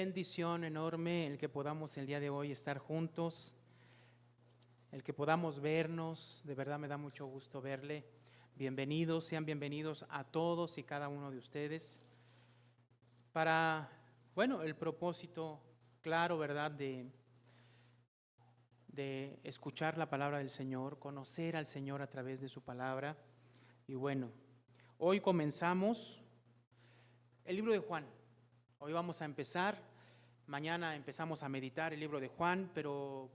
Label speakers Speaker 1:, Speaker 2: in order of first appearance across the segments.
Speaker 1: bendición enorme el que podamos el día de hoy estar juntos, el que podamos vernos. De verdad me da mucho gusto verle. Bienvenidos, sean bienvenidos a todos y cada uno de ustedes para, el propósito claro, ¿verdad?, de escuchar la palabra del Señor, conocer al Señor a través de su palabra. Y hoy comenzamos el libro de Juan. Hoy vamos a empezar, mañana empezamos a meditar el libro de Juan, pero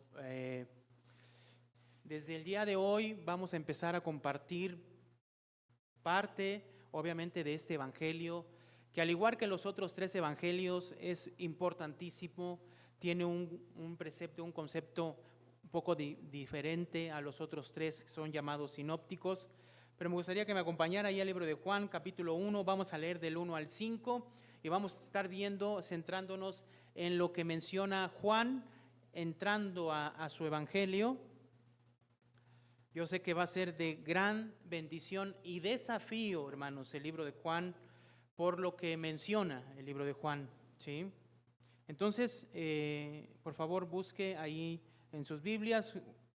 Speaker 1: desde el día de hoy vamos a empezar a compartir parte, obviamente, de este evangelio, que al igual que los otros 3 evangelios es importantísimo, tiene un precepto, un concepto un poco diferente a los otros 3 que son llamados sinópticos. Pero me gustaría que me acompañara ahí al libro de Juan, capítulo 1, vamos a leer del 1 al 5 y vamos a estar viendo, centrándonos en lo que menciona Juan, entrando a su evangelio. Yo sé que va a ser de gran bendición y desafío, hermanos, el libro de Juan, por lo que menciona el libro de Juan, ¿sí? Entonces, por favor, busque ahí en sus Biblias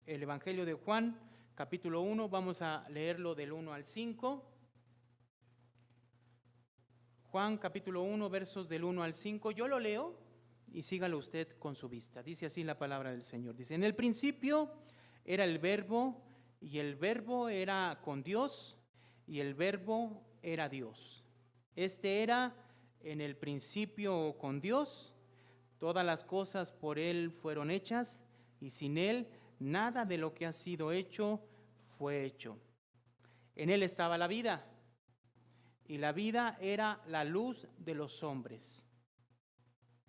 Speaker 1: el evangelio de Juan, capítulo 1, vamos a leerlo del 1 al 5. Juan, capítulo 1, versos del 1 al 5. Yo lo leo y sígalo usted con su vista. Dice así la palabra del Señor. Dice: en el principio era el Verbo, y el Verbo era con Dios, y el Verbo era Dios. Este era en el principio con Dios. Todas las cosas por Él fueron hechas, y sin Él nada de lo que ha sido hecho fue hecho. En Él estaba la vida, y la vida era la luz de los hombres.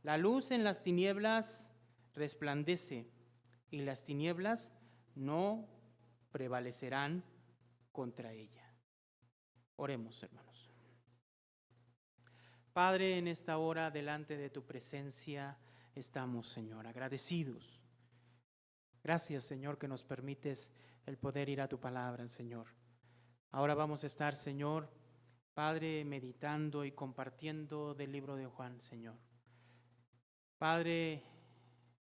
Speaker 1: La luz en las tinieblas resplandece, y las tinieblas no prevalecerán contra ella. Oremos, hermanos. Padre, en esta hora delante de tu presencia estamos, Señor, agradecidos. Gracias, Señor, que nos permites el poder ir a tu palabra, Señor. Ahora vamos a estar, Señor, Padre, meditando y compartiendo del libro de Juan, Señor. Padre,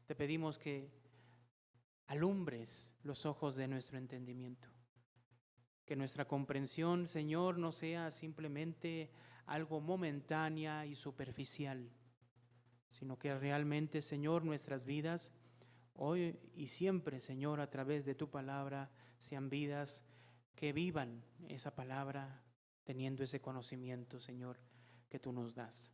Speaker 1: te pedimos que alumbres los ojos de nuestro entendimiento. Que nuestra comprensión, Señor, no sea simplemente algo momentánea y superficial, sino que realmente, Señor, nuestras vidas, hoy y siempre, Señor, a través de tu palabra, sean vidas que vivan esa palabra, teniendo ese conocimiento, Señor, que tú nos das.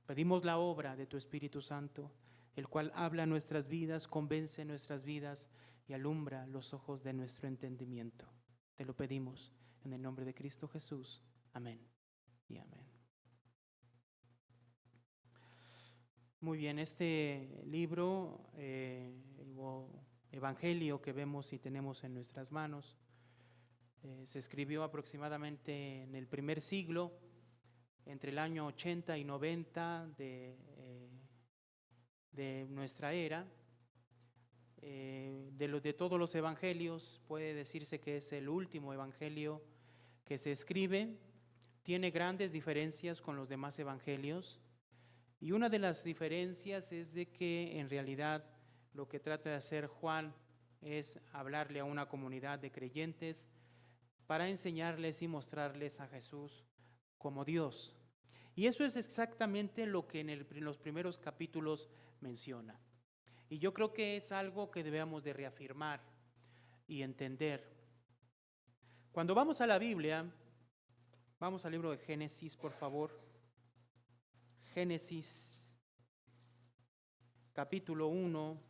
Speaker 1: Pedimos la obra de tu Espíritu Santo, el cual habla nuestras vidas, convence nuestras vidas y alumbra los ojos de nuestro entendimiento. Te lo pedimos en el nombre de Cristo Jesús. Amén y amén. Muy bien, este libro, evangelio que vemos y tenemos en nuestras manos, se escribió aproximadamente en el primer siglo, entre el año 80 y 90 de nuestra era. De todos los evangelios, puede decirse que es el último evangelio que se escribe. Tiene grandes diferencias con los demás evangelios, y una de las diferencias es de que en realidad lo que trata de hacer Juan es hablarle a una comunidad de creyentes para enseñarles y mostrarles a Jesús como Dios. Y eso es exactamente lo que en los primeros capítulos menciona. Y yo creo que es algo que debemos de reafirmar y entender. Cuando vamos a la Biblia, vamos al libro de Génesis, por favor. Génesis, capítulo 1.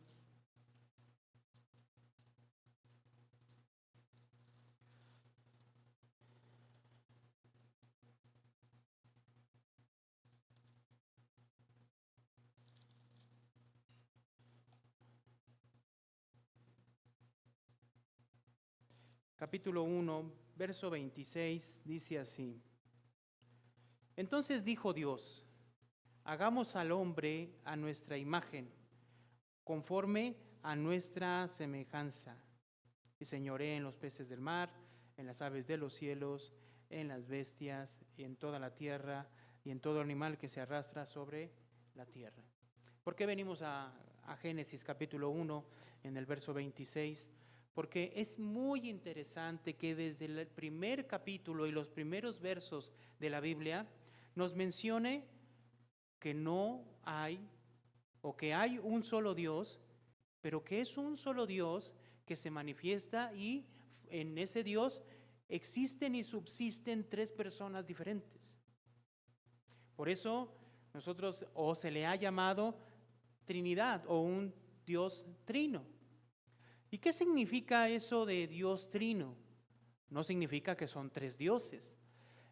Speaker 1: Capítulo 1, verso 26, dice así: entonces dijo Dios: hagamos al hombre a nuestra imagen, conforme a nuestra semejanza, y señoree en los peces del mar, en las aves de los cielos, en las bestias, y en toda la tierra, y en todo animal que se arrastra sobre la tierra. ¿Por qué venimos a Génesis capítulo 1 en el verso 26? Porque es muy interesante que desde el primer capítulo y los primeros versos de la Biblia nos mencione que no hay, o que hay un solo Dios, pero que es un solo Dios que se manifiesta, y en ese Dios existen y subsisten tres personas diferentes. Por eso nosotros, o se le ha llamado Trinidad o un Dios trino. ¿Y qué significa eso de Dios trino? No significa que son tres dioses.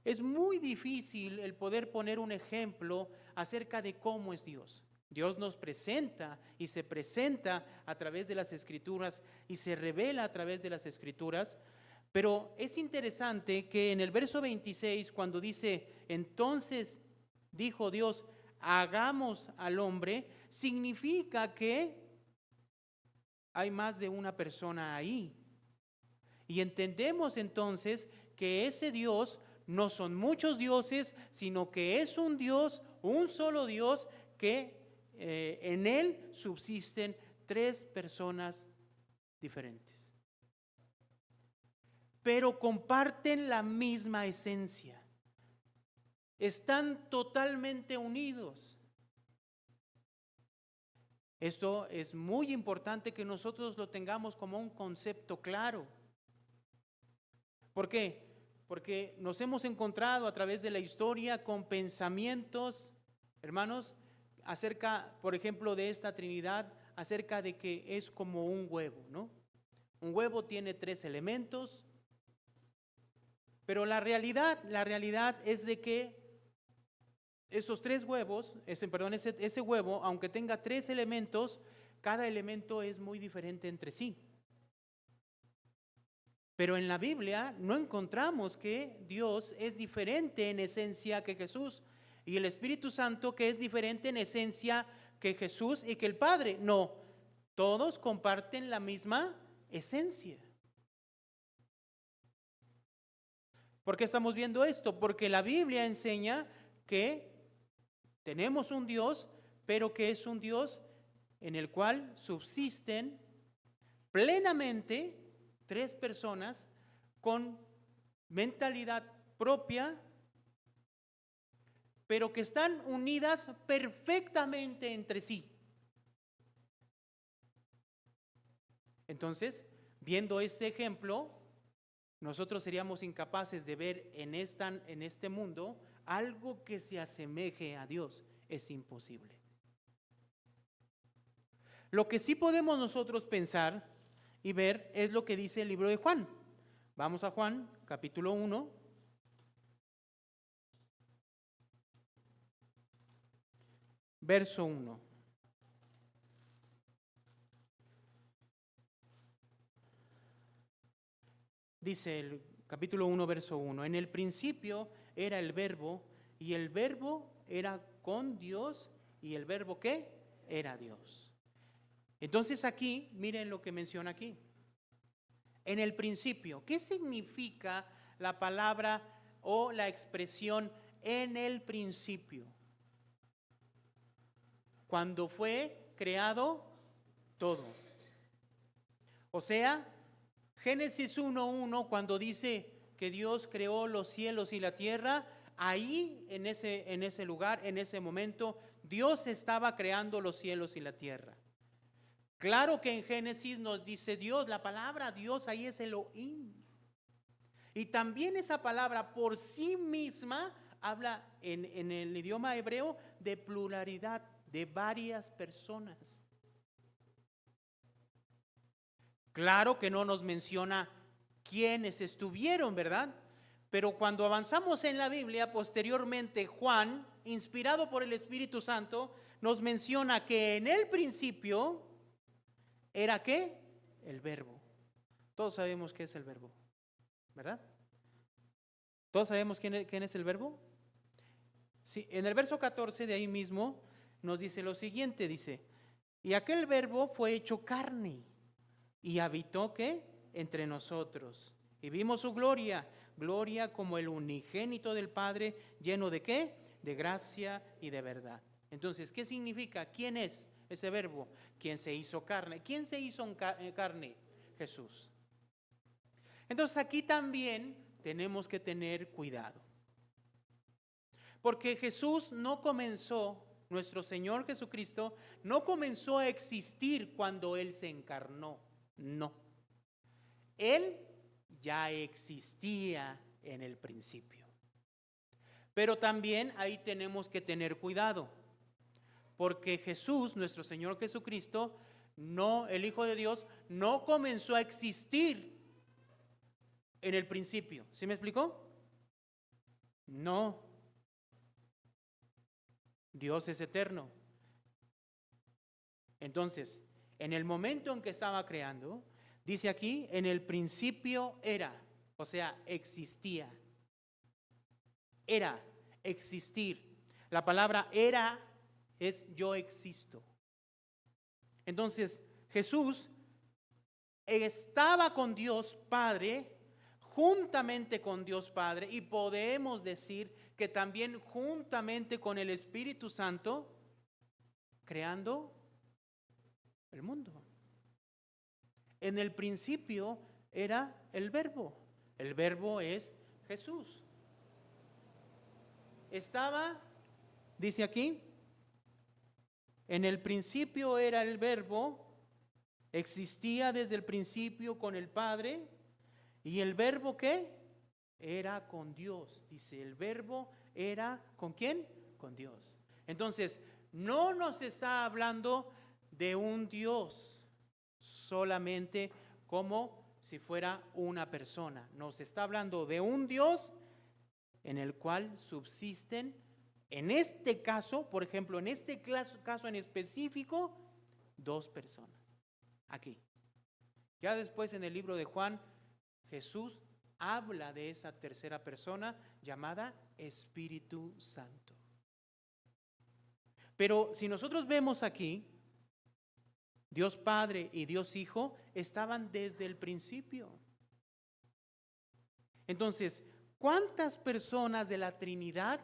Speaker 1: Es muy difícil el poder poner un ejemplo acerca de cómo es Dios. Dios nos presenta y se presenta a través de las Escrituras y se revela a través de las Escrituras, pero es interesante que en el verso 26, cuando dice, entonces dijo Dios, hagamos al hombre, significa que hay más de una persona ahí. Y entendemos entonces que ese Dios no son muchos dioses, sino que es un Dios, un solo Dios, que en él subsisten tres personas diferentes. Pero comparten la misma esencia. Están totalmente unidos. Esto es muy importante que nosotros lo tengamos como un concepto claro. ¿Por qué? Porque nos hemos encontrado a través de la historia con pensamientos, hermanos, acerca, por ejemplo, de esta Trinidad, acerca de que es como un huevo, ¿no? Un huevo tiene tres elementos, pero la realidad es de que esos tres huevos, ese huevo, aunque tenga tres elementos, cada elemento es muy diferente entre sí. Pero en la Biblia no encontramos que Dios es diferente en esencia que Jesús, y el Espíritu Santo que es diferente en esencia que Jesús y que el Padre. No, todos comparten la misma esencia. ¿Por qué estamos viendo esto? Porque la Biblia enseña que tenemos un Dios, pero que es un Dios en el cual subsisten plenamente tres personas con mentalidad propia, pero que están unidas perfectamente entre sí. Entonces, viendo este ejemplo, nosotros seríamos incapaces de ver en este mundo algo que se asemeje a Dios. Es imposible. Lo que sí podemos nosotros pensar y ver es lo que dice el libro de Juan. Vamos a Juan, capítulo 1. Verso 1. Dice el capítulo 1, verso 1. En el principio era el verbo, y el verbo era con Dios, y el verbo ¿qué? Era Dios. Entonces aquí, miren lo que menciona aquí. En el principio, ¿qué significa la palabra o la expresión en el principio? Cuando fue creado todo. O sea, Génesis 1:1, cuando dice que Dios creó los cielos y la tierra, ahí en ese lugar, en ese momento, Dios estaba creando los cielos y la tierra. Claro que en Génesis nos dice Dios, la palabra Dios ahí es Elohim. Y también esa palabra por sí misma habla en el idioma hebreo de pluralidad, de varias personas. Claro que no nos menciona quiénes estuvieron, ¿verdad? Pero cuando avanzamos en la Biblia, posteriormente Juan, inspirado por el Espíritu Santo, nos menciona que en el principio era ¿qué? El verbo. Todos sabemos qué es el verbo, ¿verdad? ¿Todos sabemos quién es el verbo? Sí, en el verso 14 de ahí mismo nos dice lo siguiente, dice, y aquel verbo fue hecho carne y habitó ¿qué? Entre nosotros. Y vimos su gloria, gloria como el unigénito del Padre, lleno de ¿qué? De gracia y de verdad. Entonces, ¿qué significa? ¿Quién es ese verbo? ¿Quién se hizo carne? ¿Quién se hizo carne? Jesús. Entonces aquí también tenemos que tener cuidado. Porque Jesús no comenzó, nuestro Señor Jesucristo, no comenzó a existir cuando Él se encarnó. No. Él ya existía en el principio. Pero también ahí tenemos que tener cuidado. Porque Jesús, nuestro Señor Jesucristo, no, el Hijo de Dios, no comenzó a existir en el principio. ¿Sí me explicó? No. Dios es eterno. Entonces, en el momento en que estaba creando, dice aquí, en el principio era, o sea, existía. Era, existir. La palabra era es yo existo. Entonces, Jesús estaba con Dios Padre, juntamente con Dios Padre, y podemos decir que también juntamente con el Espíritu Santo, creando el mundo. En el principio era el verbo es Jesús. Estaba, dice aquí, en el principio era el verbo, existía desde el principio con el Padre, y el verbo ¿qué? Era con Dios. Dice, el verbo era ¿con quién? Con Dios. Entonces, no nos está hablando de un Dios solamente como si fuera una persona. Nos está hablando de un Dios en el cual subsisten, en este caso, por ejemplo, en este caso en específico, dos personas. Aquí. Ya después en el libro de Juan, Jesús habla de esa tercera persona llamada Espíritu Santo. Pero si nosotros vemos aquí, Dios Padre y Dios Hijo estaban desde el principio. Entonces, ¿cuántas personas de la Trinidad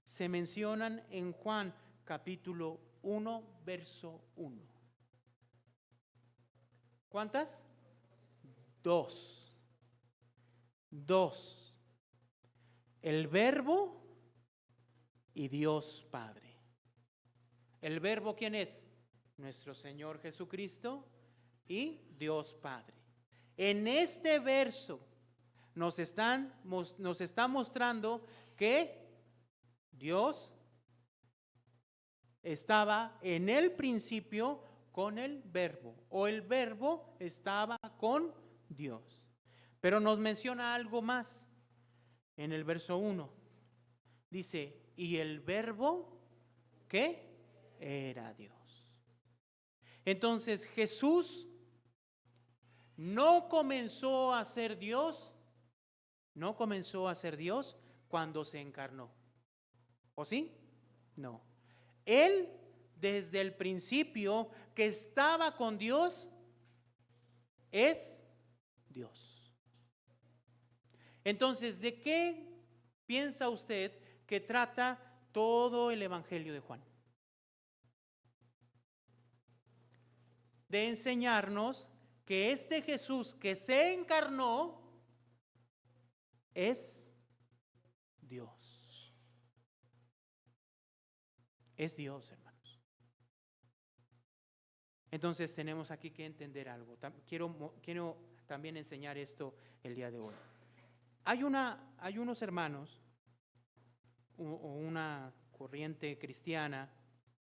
Speaker 1: se mencionan en Juan capítulo 1, verso 1? ¿Cuántas? Dos. El Verbo y Dios Padre. ¿El Verbo quién es? Nuestro Señor Jesucristo y Dios Padre. En este verso nos está mostrando que Dios estaba en el principio con el Verbo, o el Verbo estaba con Dios. Pero nos menciona algo más en el verso 1. Dice, y el Verbo, ¿qué? Era Dios. Entonces Jesús no comenzó a ser Dios, cuando se encarnó. ¿O sí? No. Él desde el principio que estaba con Dios es Dios. Entonces, ¿de qué piensa usted que trata todo el Evangelio de Juan? De enseñarnos que este Jesús que se encarnó es Dios. Es Dios, hermanos. Entonces tenemos aquí que entender algo. Quiero también enseñar esto el día de hoy. Hay unos hermanos o una corriente cristiana,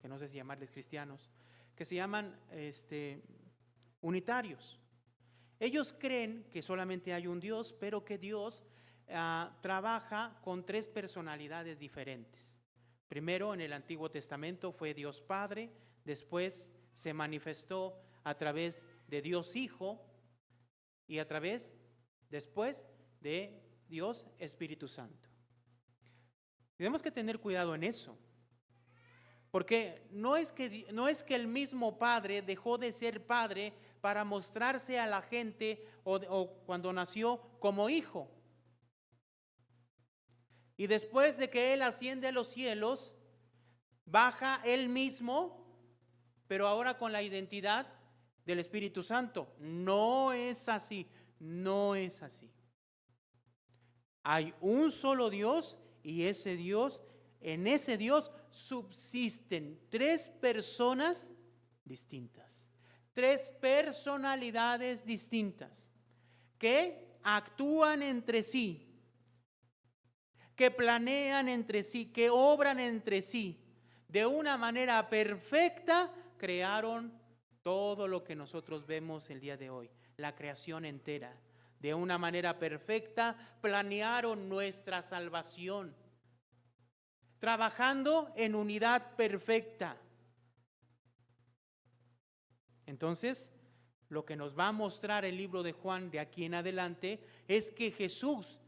Speaker 1: que no sé si llamarles cristianos, que se llaman unitarios. Ellos creen que solamente hay un Dios, pero que Dios trabaja con tres personalidades diferentes. Primero, en el Antiguo Testamento fue Dios Padre, después se manifestó a través de Dios Hijo y a través, después, de Dios Espíritu Santo. Tenemos que tener cuidado en eso, porque no es que el mismo Padre dejó de ser Padre para mostrarse a la gente o cuando nació como hijo. Y después de que Él asciende a los cielos, baja Él mismo, pero ahora con la identidad del Espíritu Santo. No es así, no es así. Hay un solo Dios y en ese Dios subsisten tres personas distintas, tres personalidades distintas que actúan entre sí, que planean entre sí, que obran entre sí. De una manera perfecta crearon todo lo que nosotros vemos el día de hoy, la creación entera. De una manera perfecta planearon nuestra salvación, trabajando en unidad perfecta. Entonces, lo que nos va a mostrar el libro de Juan de aquí en adelante es que Jesús,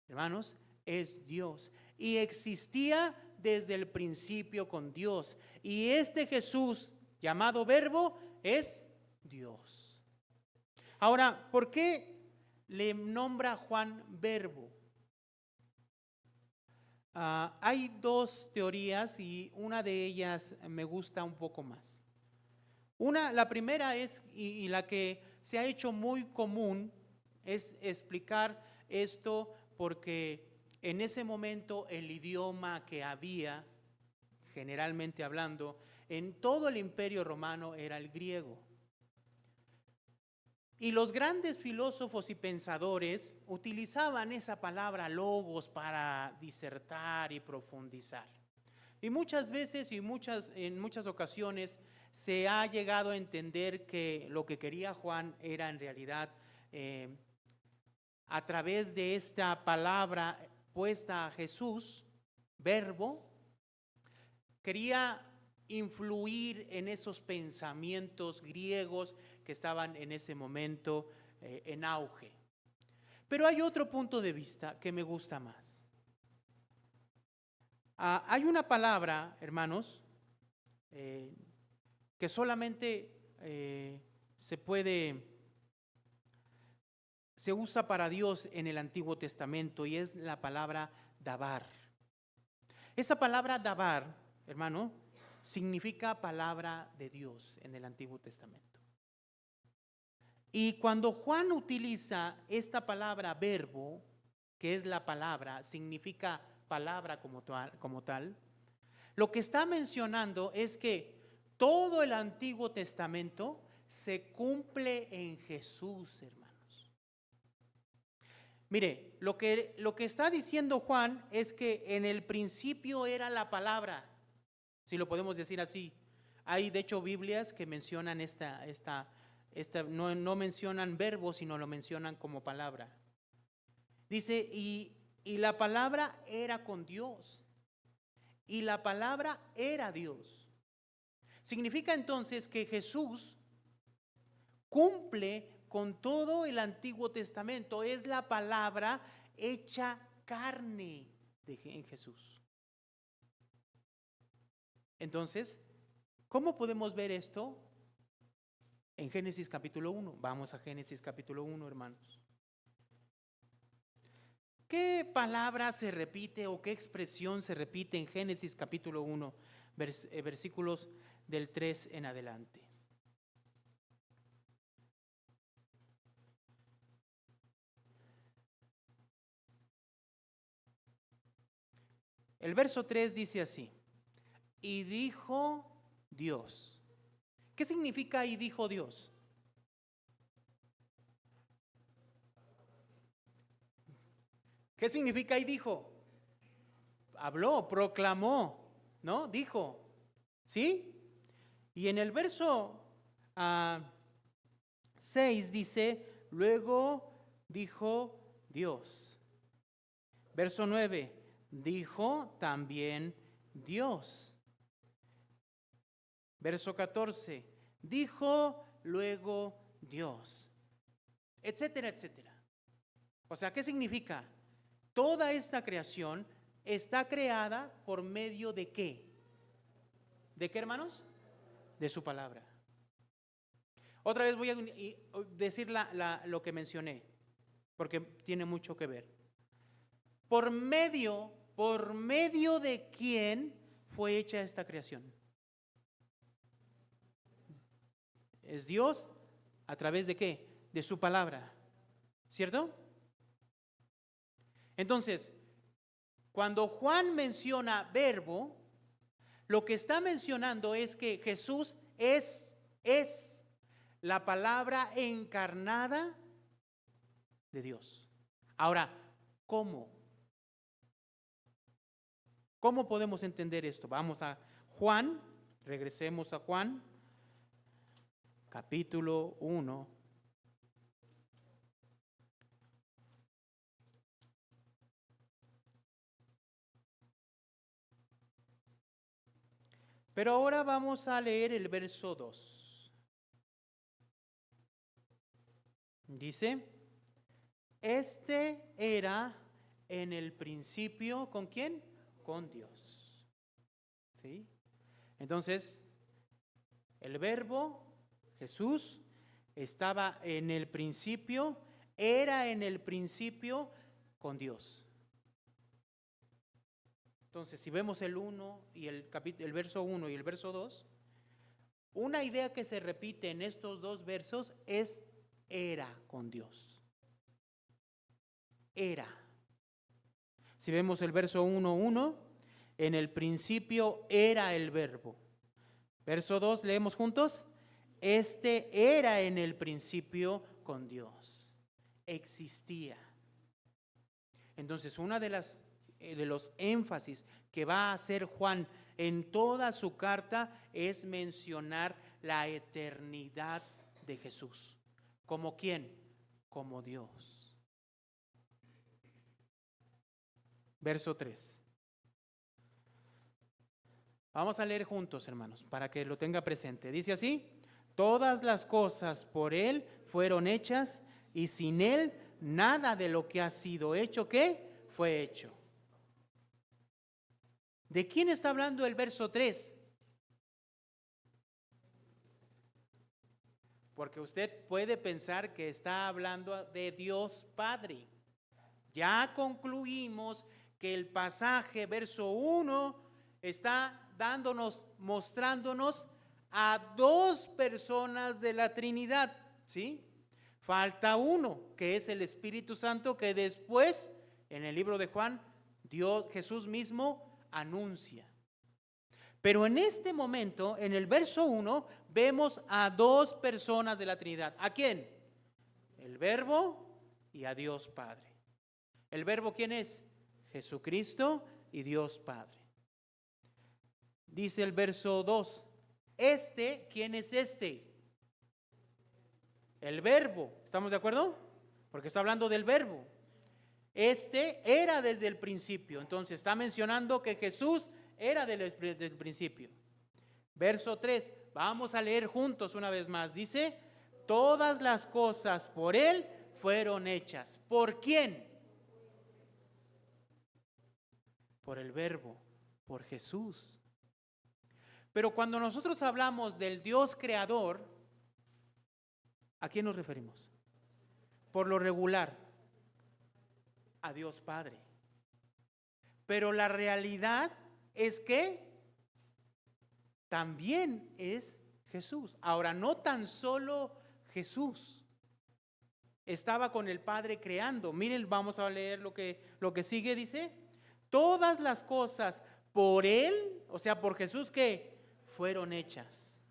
Speaker 1: hermanos, es Dios y existía desde el principio con Dios. Y este Jesús, llamado Verbo, es Dios. Ahora, ¿por qué le nombra Juan Verbo? Hay dos teorías y una de ellas me gusta un poco más. La primera es, y la que se ha hecho muy común, es explicar esto porque en ese momento el idioma que había, generalmente hablando, en todo el Imperio Romano era el griego. Y los grandes filósofos y pensadores utilizaban esa palabra logos para disertar y profundizar. Y muchas veces y en muchas ocasiones se ha llegado a entender que lo que quería Juan era en realidad a través de esta palabra puesta a Jesús, verbo, quería influir en esos pensamientos griegos que estaban en ese momento en auge. Pero hay otro punto de vista que me gusta más. Hay una palabra, hermanos, que solamente se usa para Dios en el Antiguo Testamento y es la palabra dabar. Esa palabra dabar, hermano, significa palabra de Dios en el Antiguo Testamento. Y cuando Juan utiliza esta palabra verbo, que es la palabra, significa palabra como tal, lo que está mencionando es que todo el Antiguo Testamento se cumple en Jesús, hermanos. Mire, lo que está diciendo Juan es que en el principio era la palabra, si lo podemos decir así. Hay de hecho Biblias que mencionan no mencionan verbo, sino lo mencionan como palabra. Dice, y la palabra era con Dios, y la palabra era Dios. Significa entonces que Jesús cumple con todo el Antiguo Testamento, es la palabra hecha carne en Jesús. Entonces, ¿cómo podemos ver esto? En Génesis capítulo 1. Vamos a Génesis capítulo 1, hermanos. ¿Qué palabra se repite o qué expresión se repite en Génesis capítulo 1, versículos del 3 en adelante? El verso 3 dice así: y dijo Dios. ¿Qué significa y dijo Dios? ¿Qué significa y dijo? Habló, proclamó, ¿no? Dijo, ¿sí? Y en el verso 6 dice, luego dijo Dios. Verso 9, dijo también Dios. Verso 14, dijo luego Dios, etcétera, etcétera. O sea, ¿qué significa? Toda esta creación está creada por medio de ¿qué? ¿De qué, hermanos? De su palabra. Otra vez voy a decir lo que mencioné, porque tiene mucho que ver. ¿Por medio de quién fue hecha esta creación? Es Dios a través de ¿qué? De su palabra, ¿cierto? Entonces, cuando Juan menciona verbo, lo que está mencionando es que Jesús es la palabra encarnada de Dios. Ahora, ¿cómo? ¿Cómo podemos entender esto? Vamos a Juan, regresemos a Juan, capítulo 1. Pero ahora vamos a leer el verso 2. Dice, este era en el principio, ¿con quién? Con Dios. ¿Sí? Entonces, el verbo, Jesús, estaba en el principio, era en el principio con Dios. Entonces, si vemos el 1 y el verso 1 y el verso 2, una idea que se repite en estos dos versos es era con Dios. Era. Si vemos el verso 1:1, en el principio era el verbo. Verso 2, leemos juntos. Este era en el principio con Dios. Existía. Entonces, una de los énfasis que va a hacer Juan en toda su carta es mencionar la eternidad de Jesús. ¿Como quién? Como Dios. Verso 3. Vamos a leer juntos, hermanos, para que lo tenga presente. Dice así: todas las cosas por Él fueron hechas y sin Él nada de lo que ha sido hecho, ¿qué? Fue hecho. ¿De quién está hablando el verso 3? Porque usted puede pensar que está hablando de Dios Padre. Ya concluimos que el pasaje verso 1 está mostrándonos a dos personas de la Trinidad, ¿sí? Falta uno, que es el Espíritu Santo, que después en el libro de Juan Jesús mismo anuncia. Pero en este momento, en el verso 1, vemos a dos personas de la Trinidad. ¿A quién? El Verbo y a Dios Padre. ¿El Verbo quién es? Jesucristo y Dios Padre. Dice el verso 2, ¿quién es este? El Verbo, ¿estamos de acuerdo? Porque está hablando del Verbo. Este era desde el principio, entonces está mencionando que Jesús era desde el principio. Verso 3, vamos a leer juntos una vez más. Dice, todas las cosas por Él fueron hechas. ¿Por quién? Por el Verbo, por Jesús. Pero cuando nosotros hablamos del Dios creador, ¿a quién nos referimos? Por lo regular, a Dios Padre. Pero la realidad es que también es Jesús. Ahora, no tan solo Jesús estaba con el Padre creando. Miren, vamos a leer lo que sigue, dice, todas las cosas por Él, o sea, por Jesús, que fueron hechas.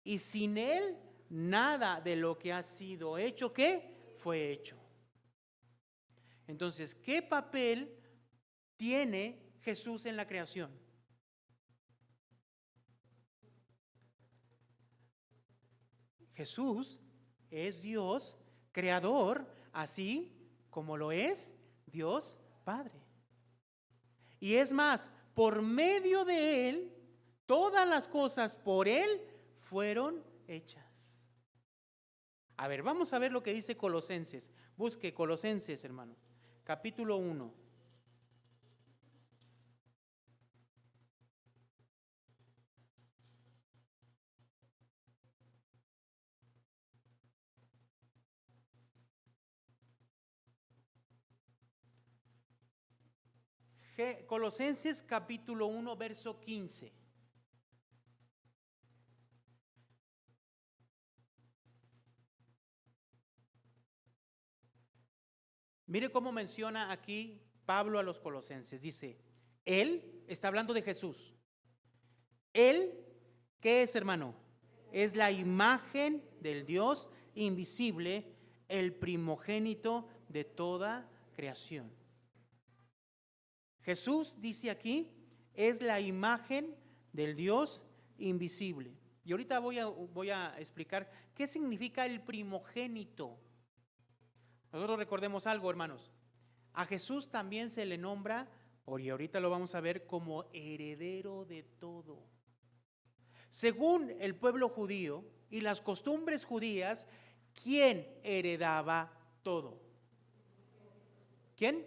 Speaker 1: Y sin Él, nada de lo que ha sido hecho, ¿qué? Fue hecho. Entonces, ¿qué papel tiene Jesús en la creación? Jesús es Dios creador, así como lo es Dios Padre. Y es más, por medio de Él, todas las cosas por Él fueron hechas. A ver, vamos a ver lo que dice Colosenses. Busque Colosenses, hermano, capítulo 1. Colosenses capítulo 1, verso 15. Mire cómo menciona aquí Pablo a los colosenses. Dice, Él, está hablando de Jesús. Él, ¿qué es, hermano? Es la imagen del Dios invisible, el primogénito de toda creación. Jesús, dice aquí, es la imagen del Dios invisible. Y ahorita voy a explicar qué significa el primogénito. Nosotros recordemos algo, hermanos. A Jesús también se le nombra, y ahorita lo vamos a ver, como heredero de todo. Según el pueblo judío y las costumbres judías, ¿quién heredaba todo? ¿Quién?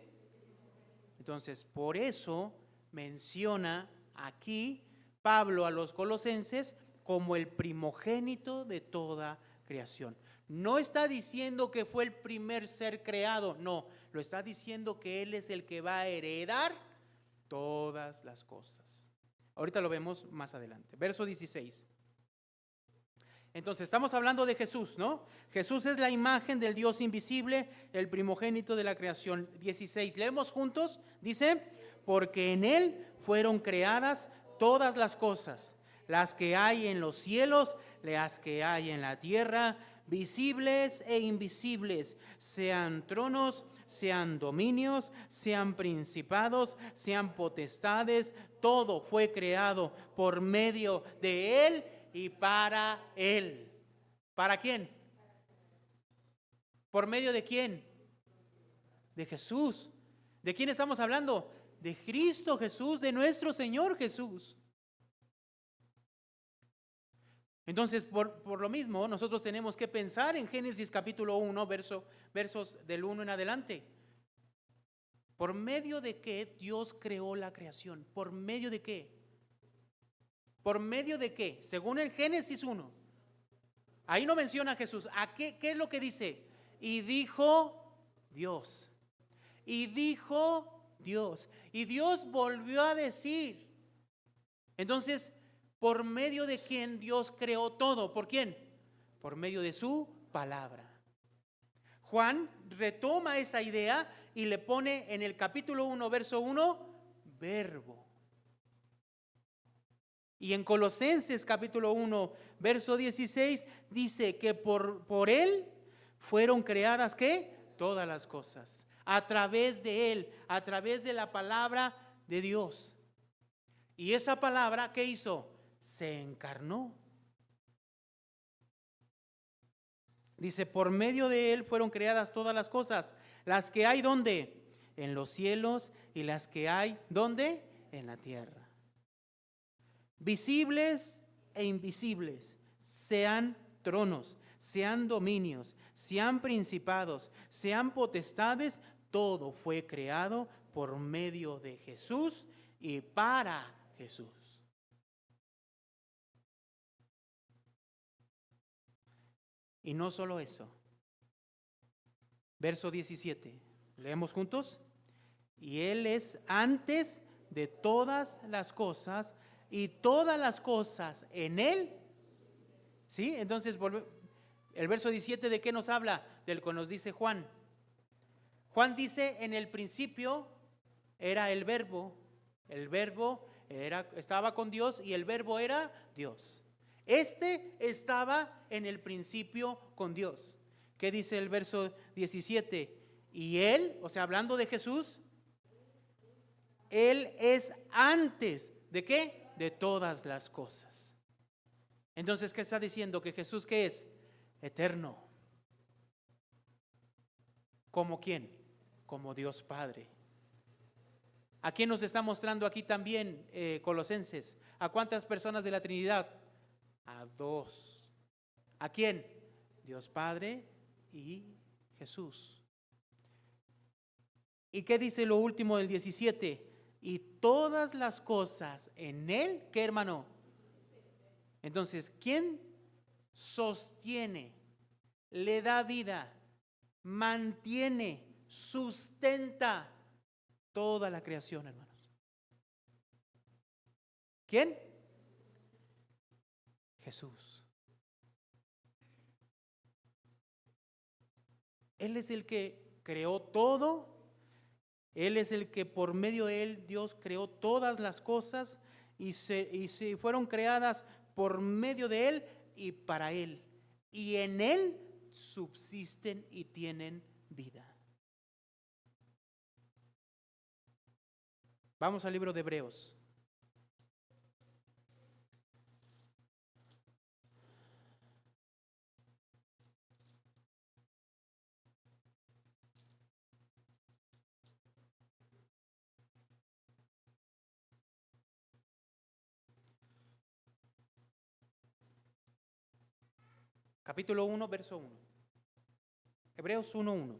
Speaker 1: Entonces, por eso menciona aquí Pablo a los colosenses como el primogénito de toda creación. No está diciendo que fue el primer ser creado, no, lo está diciendo que Él es el que va a heredar todas las cosas. Ahorita lo vemos más adelante. Verso 16. Entonces, estamos hablando de Jesús, ¿no? Jesús es la imagen del Dios invisible, el primogénito de la creación. 16, leemos juntos, dice, porque en Él fueron creadas todas las cosas, las que hay en los cielos, las que hay en la tierra, visibles e invisibles, sean tronos, sean dominios, sean principados, sean potestades, todo fue creado por medio de Él y para Él. ¿Para quién? ¿Por medio de quién? De Jesús. ¿De quién estamos hablando? De Cristo Jesús, de nuestro Señor Jesús. Entonces, por lo mismo, nosotros tenemos que pensar en Génesis capítulo 1, versos del 1 en adelante. ¿Por medio de qué Dios creó la creación? ¿Por medio de qué? ¿Por medio de qué? Según el Génesis 1. Ahí no menciona a Jesús. ¿A qué es lo que dice? Y dijo Dios. Y dijo Dios. Y Dios volvió a decir. Entonces, ¿por medio de quién Dios creó todo? ¿Por quién? Por medio de su palabra. Juan retoma esa idea y le pone en el capítulo 1, verso 1, verbo. Y en Colosenses capítulo 1, verso 16, dice que por Él fueron creadas, ¿qué? Todas las cosas. A través de Él, a través de la palabra de Dios. Y esa palabra, ¿qué hizo? Se encarnó. Dice, por medio de Él fueron creadas todas las cosas. Las que hay, ¿dónde? En los cielos, y las que hay, ¿dónde? En la tierra. Visibles e invisibles, sean tronos, sean dominios, sean principados, sean potestades, todo fue creado por medio de Jesús y para Jesús. Y no solo eso. Verso 17, leemos juntos. Y Él es antes de todas las cosas, y todas las cosas en Él. ¿Sí? Entonces, el verso 17, ¿de qué nos habla? Del que nos dice Juan. Juan dice, en el principio era el verbo estaba con Dios y el verbo era Dios. Este estaba en el principio con Dios. ¿Qué dice el verso 17? Y Él, o sea, hablando de Jesús, Él es antes, ¿de qué? De todas las cosas. Entonces, ¿qué está diciendo? Que Jesús, ¿qué es? Eterno. ¿Como quién? Como Dios Padre. ¿A quién nos está mostrando aquí también Colosenses? ¿A cuántas personas de la Trinidad? A dos. ¿A quién? Dios Padre y Jesús. ¿Y qué dice lo último del 17? Y todas las cosas en Él, ¿qué, hermano? Entonces, ¿quién sostiene, le da vida, mantiene, sustenta toda la creación, hermanos? ¿Quién? Jesús. Él es el que creó todo. Él es el que por medio de Él Dios creó todas las cosas y se fueron creadas por medio de Él y para Él. Y en Él subsisten y tienen vida. Vamos al libro de Hebreos. Capítulo 1, verso 1. Hebreos 1:1.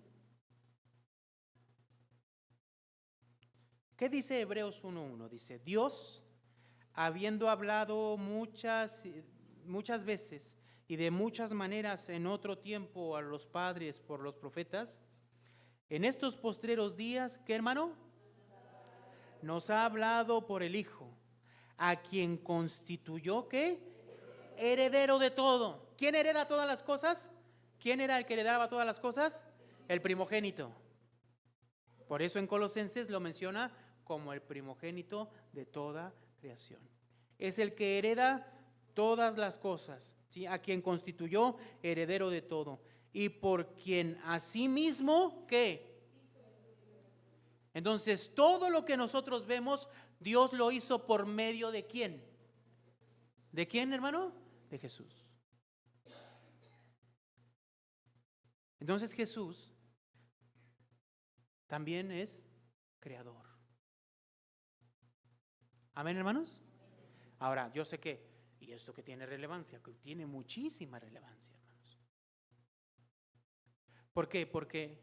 Speaker 1: ¿Qué dice Hebreos 1:1? Dice, Dios, habiendo hablado muchas veces y de muchas maneras en otro tiempo a los padres por los profetas, en estos postreros días, ¿qué hermano? Nos ha hablado por el Hijo, a quien constituyó, ¿qué? Heredero de todo. ¿Quién hereda todas las cosas? ¿Quién era el que heredaba todas las cosas? El primogénito. Por eso en Colosenses lo menciona como el primogénito de toda creación. Es el que hereda todas las cosas, ¿sí? A quien constituyó heredero de todo. Y por quien asimismo, ¿qué? Entonces, todo lo que nosotros vemos, Dios lo hizo por medio de ¿quién? ¿De quién, hermano? De Jesús. Entonces Jesús también es creador. Amén, hermanos. Ahora, yo sé que, y esto que tiene relevancia, que tiene muchísima relevancia, hermanos. ¿Por qué? Porque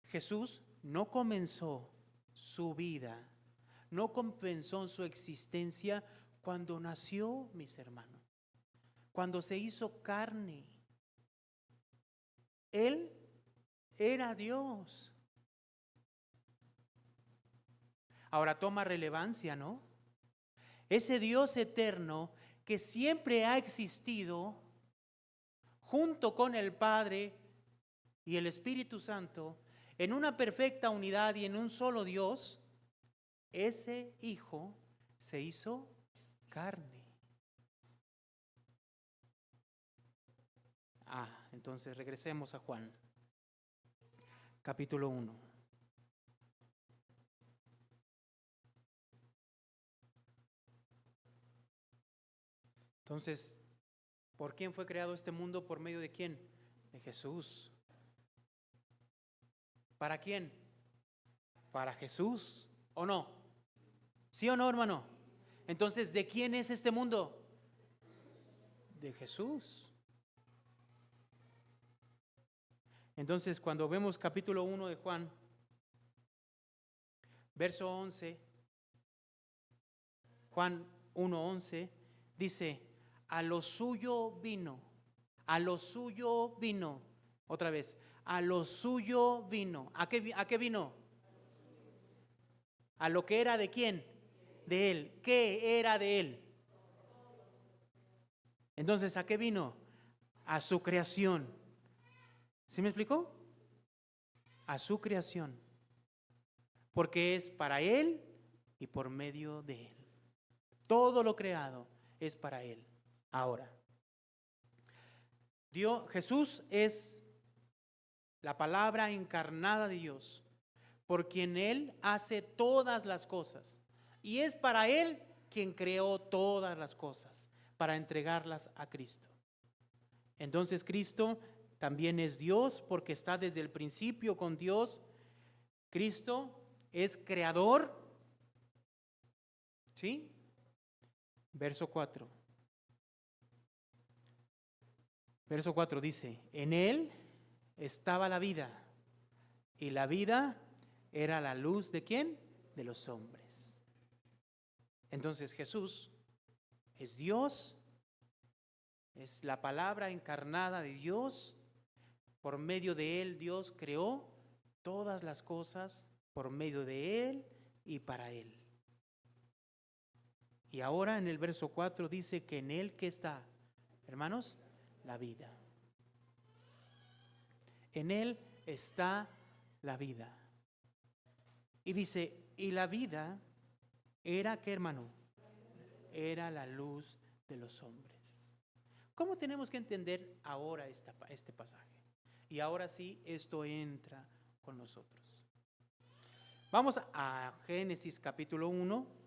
Speaker 1: Jesús no comenzó su vida, no comenzó su existencia cuando nació, mis hermanos, cuando se hizo carne. Él era Dios. Ahora toma relevancia, ¿no? Ese Dios eterno que siempre ha existido junto con el Padre y el Espíritu Santo en una perfecta unidad y en un solo Dios, ese Hijo se hizo carne. Entonces regresemos a Juan, capítulo 1. Entonces, ¿por quién fue creado este mundo? ¿Por medio de quién? De Jesús. ¿Para quién? Para Jesús, ¿o no? ¿Sí o no, hermano? Entonces, ¿de quién es este mundo? De Jesús. Entonces, cuando vemos capítulo 1 de Juan, verso 11, Juan 1:11, dice, a lo suyo vino, otra vez, a lo suyo vino. ¿A qué vino? A lo que era de quién, de Él. ¿Qué era de Él? Entonces, ¿a qué vino? A su creación. ¿Sí me explicó? A su creación. Porque es para Él y por medio de Él. Todo lo creado es para Él. Ahora, Jesús es la palabra encarnada de Dios, por quien Él hace todas las cosas. Y es para Él quien creó todas las cosas, para entregarlas a Cristo. Entonces Cristo también es Dios, porque está desde el principio con Dios. Cristo es creador. ¿Sí? Verso 4. Verso 4 dice, en Él estaba la vida, y la vida era la luz ¿de quién? De los hombres. Entonces Jesús es Dios, es la palabra encarnada de Dios. Por medio de Él Dios creó todas las cosas, por medio de Él y para Él. Y ahora en el verso 4 dice que en Él, ¿qué está? Hermanos, la vida. En Él está la vida. Y dice, y la vida era, ¿qué, hermano? Era la luz de los hombres. ¿Cómo tenemos que entender ahora este pasaje? Y ahora sí, esto entra con nosotros. Vamos a Génesis capítulo 1.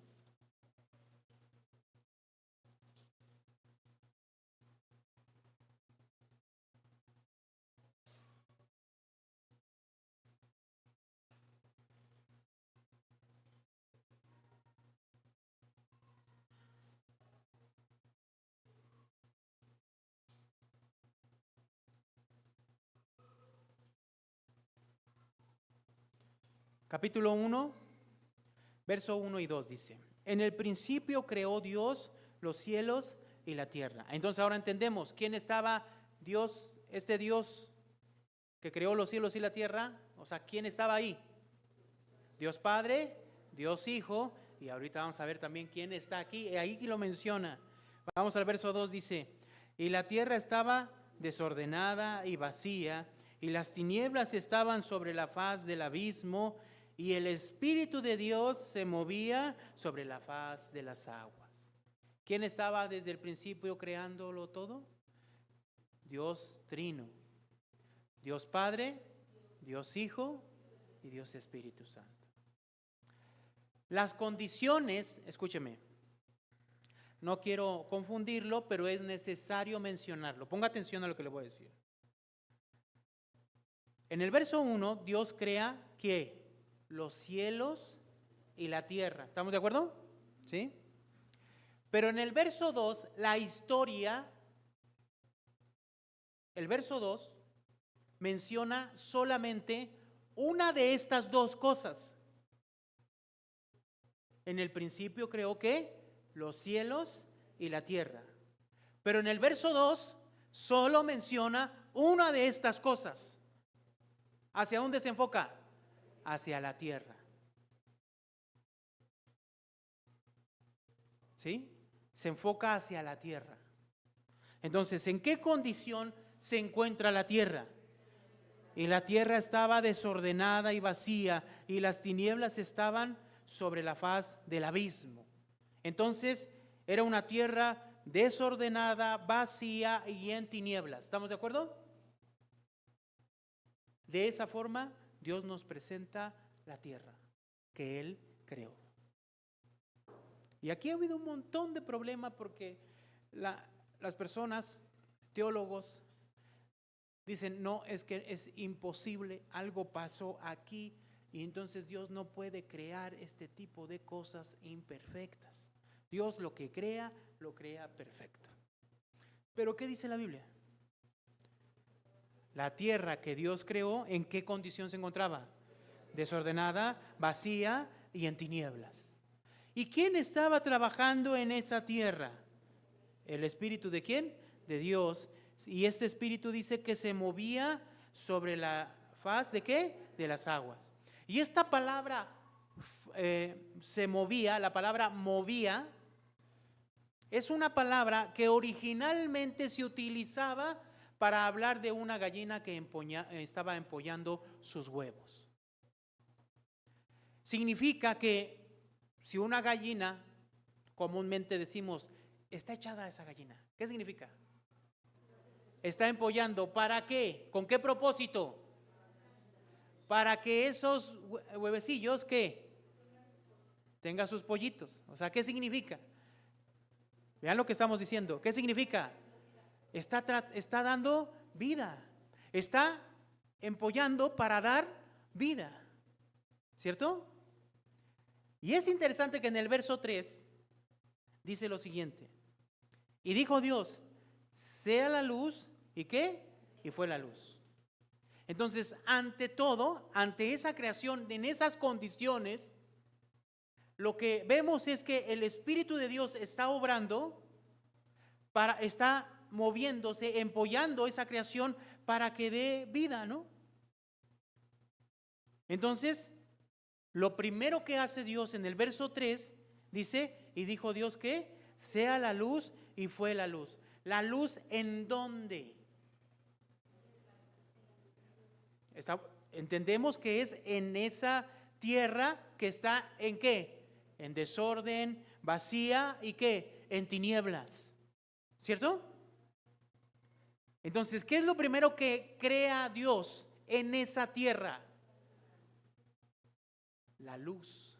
Speaker 1: Capítulo 1, verso 1 y 2 dice, en el principio creó Dios los cielos y la tierra. Entonces ahora entendemos quién estaba Dios, este Dios que creó los cielos y la tierra. O sea, ¿quién estaba ahí? Dios Padre, Dios Hijo, y ahorita vamos a ver también quién está aquí. Ahí lo menciona. Vamos al verso 2, dice, y la tierra estaba desordenada y vacía, y las tinieblas estaban sobre la faz del abismo, y el Espíritu de Dios se movía sobre la faz de las aguas. ¿Quién estaba desde el principio creándolo todo? Dios Trino. Dios Padre, Dios Hijo y Dios Espíritu Santo. Las condiciones, escúcheme, no quiero confundirlo, pero es necesario mencionarlo. Ponga atención a lo que le voy a decir. En el verso 1, Dios crea ¿qué? Los cielos y la tierra. ¿Estamos de acuerdo? ¿Sí? Pero en el verso 2, la historia, el verso 2 menciona solamente una de estas dos cosas. En el principio creó ¿qué? Los cielos y la tierra. Pero en el verso 2 solo menciona una de estas cosas. ¿Hacia dónde se enfoca? Hacia la tierra. ¿Sí? Se enfoca hacia la tierra. Entonces, ¿en qué condición se encuentra la tierra? Y la tierra estaba desordenada y vacía, y las tinieblas estaban sobre la faz del abismo. Entonces, era una tierra desordenada, vacía y en tinieblas. ¿Estamos de acuerdo? De esa forma, Dios nos presenta la tierra que Él creó. Y aquí ha habido un montón de problemas porque las personas, teólogos, dicen, no, es que es imposible, algo pasó aquí y entonces Dios no puede crear este tipo de cosas imperfectas. Dios lo que crea, lo crea perfecto. Pero ¿qué dice la Biblia? La tierra que Dios creó, ¿en qué condición se encontraba? Desordenada, vacía y en tinieblas. ¿Y quién estaba trabajando en esa tierra? ¿El Espíritu de quién? De Dios. Y este Espíritu dice que se movía sobre la faz ¿de qué? De las aguas. Y esta palabra se movía, la palabra movía, es una palabra que originalmente se utilizaba para hablar de una gallina que estaba empollando sus huevos. Significa que si una gallina, comúnmente decimos, está echada esa gallina, ¿qué significa? Está empollando, ¿para qué? ¿Con qué propósito? Para que esos huevecillos, ¿qué? Tengan sus pollitos. O sea, ¿qué significa? Vean lo que estamos diciendo. ¿Qué significa? Está dando vida. Está empollando para dar vida. ¿Cierto? Y es interesante que en el verso 3 dice lo siguiente. Y dijo Dios, sea la luz, ¿y qué? Y fue la luz. Entonces, ante todo, ante esa creación, en esas condiciones, lo que vemos es que el Espíritu de Dios está obrando, está moviéndose, empollando esa creación para que dé vida, ¿no? Entonces, lo primero que hace Dios en el verso 3 Dice, y dijo Dios que sea la luz, y fue la luz. ¿La luz en dónde? Entendemos que es en esa tierra que está ¿en qué? En desorden, vacía y ¿qué? En tinieblas. ¿Cierto? Entonces, ¿qué es lo primero que crea Dios en esa tierra? La luz.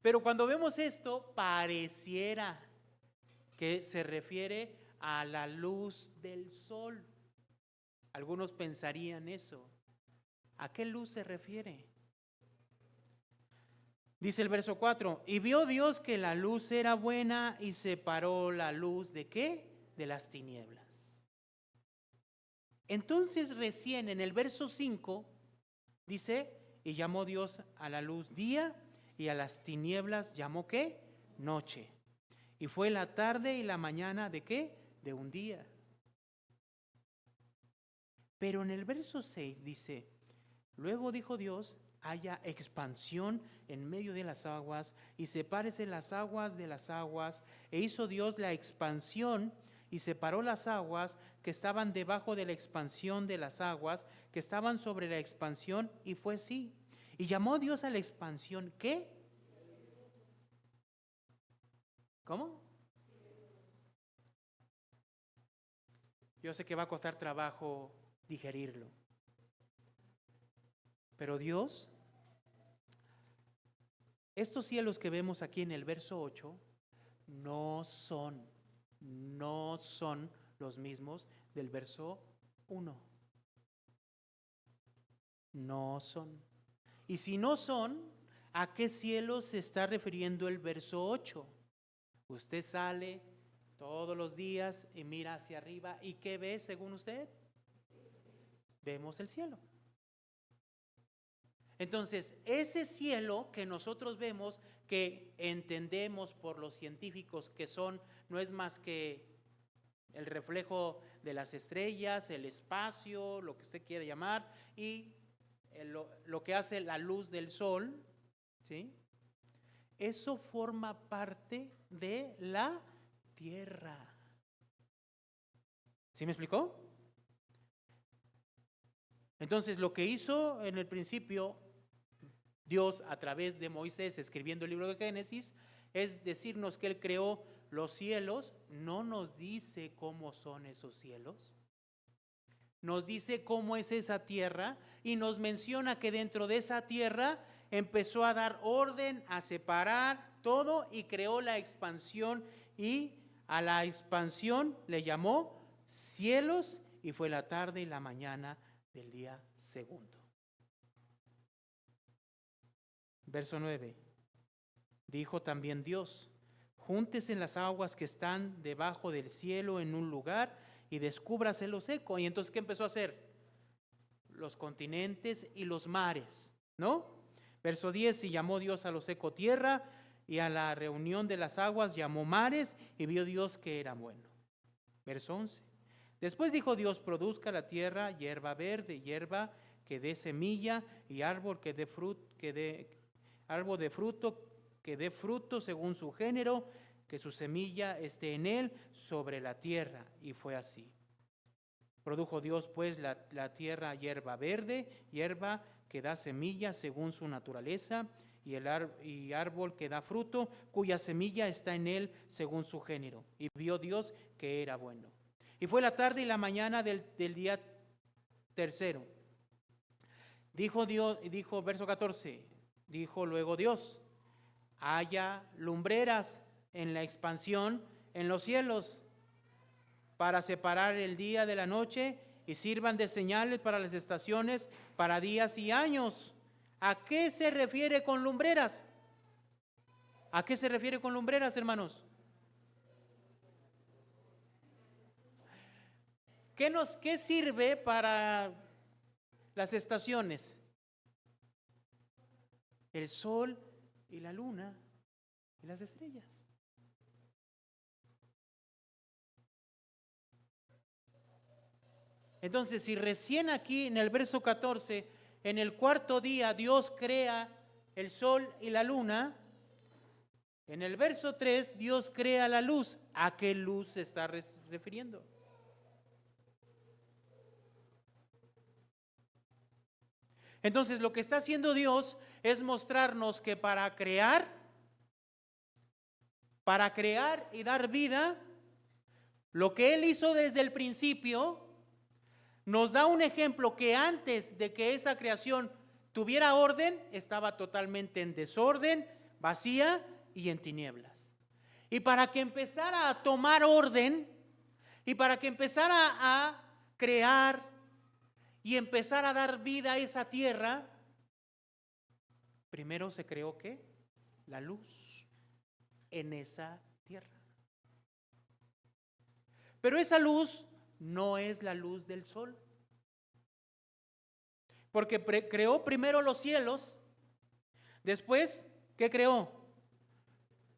Speaker 1: Pero cuando vemos esto, pareciera que se refiere a la luz del sol. Algunos pensarían eso. ¿A qué luz se refiere? Dice el verso 4, y vio Dios que la luz era buena y separó la luz ¿de qué? De las tinieblas. Entonces recién en el verso 5 dice, y llamó Dios a la luz día y a las tinieblas llamó ¿qué? Noche. Y fue la tarde y la mañana ¿de qué? De un día. Pero en el verso 6 dice, luego dijo Dios, haya expansión en medio de las aguas y sepárese las aguas de las aguas. E hizo Dios la expansión y separó las aguas que estaban debajo de la expansión de las aguas que estaban sobre la expansión, y fue así. Y llamó Dios a la expansión ¿qué? ¿Cómo? Yo sé que va a costar trabajo digerirlo. Pero Dios, estos cielos que vemos aquí en el verso 8, no son los mismos del verso 1. No son. Y si no son, ¿a qué cielo se está refiriendo el verso 8? Usted sale todos los días y mira hacia arriba, ¿y qué ve según usted? Vemos el cielo. Entonces, ese cielo que nosotros vemos, que entendemos por los científicos que no es más que el reflejo de las estrellas, el espacio, lo que usted quiera llamar, y lo que hace la luz del sol, ¿sí? Eso forma parte de la tierra. ¿Sí me explicó? Entonces, lo que hizo en el principio Dios a través de Moisés escribiendo el libro de Génesis es decirnos que Él creó los cielos. No nos dice cómo son esos cielos, nos dice cómo es esa tierra y nos menciona que dentro de esa tierra empezó a dar orden, a separar todo y creó la expansión, y a la expansión le llamó cielos, y fue la tarde y la mañana del día segundo. Verso 9. Dijo también Dios, júntese en las aguas que están debajo del cielo en un lugar y descúbrase lo seco. Y entonces, ¿qué empezó a hacer? Los continentes y los mares, ¿no? Verso 10, y llamó Dios a lo seco tierra, y a la reunión de las aguas llamó mares, y vio Dios que era bueno. Verso 11. Después dijo Dios, produzca la tierra hierba verde, hierba que dé semilla, y árbol que dé fruto, árbol de fruto que dé fruto según su género, que su semilla esté en él sobre la tierra. Y fue así. Produjo Dios pues la tierra hierba verde, hierba que da semilla según su naturaleza, y árbol que da fruto, cuya semilla está en él según su género. Y vio Dios que era bueno. Y fue la tarde y la mañana del día tercero. Dijo Dios, verso 14, dijo luego Dios, haya lumbreras en la expansión en los cielos para separar el día de la noche, y sirvan de señales para las estaciones, para días y años. ¿A qué se refiere con lumbreras? ¿A qué se refiere con lumbreras, hermanos? ¿Qué sirve para las estaciones? El sol y la luna y las estrellas. Entonces, si recién aquí en el verso 14, en el cuarto día Dios crea el sol y la luna, En el verso 3, Dios crea la luz. ¿A qué luz se está refiriendo? Entonces, lo que está haciendo Dios es mostrarnos que para crear y dar vida, lo que Él hizo desde el principio, nos da un ejemplo que antes de que esa creación tuviera orden, estaba totalmente en desorden, vacía y en tinieblas. Y para que empezara a tomar orden, y para que empezara a crear y empezar a dar vida a esa tierra, primero se creó ¿qué? La luz en esa tierra. Pero esa luz no es la luz del sol, porque creó primero los cielos, después, ¿qué creó?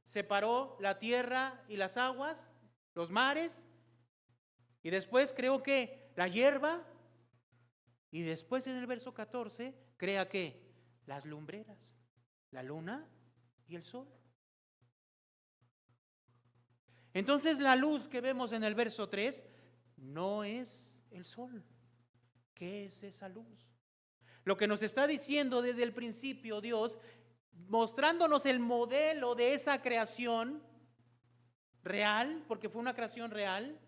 Speaker 1: Separó la tierra y las aguas, los mares, y después creó ¿qué? La hierba, y después en el verso 14 crea ¿qué? Las lumbreras, la luna y el sol. Entonces la luz que vemos en el verso 3 no es el sol. ¿Qué es esa luz? Lo que nos está diciendo desde el principio Dios, mostrándonos el modelo de esa creación real, porque fue una creación real,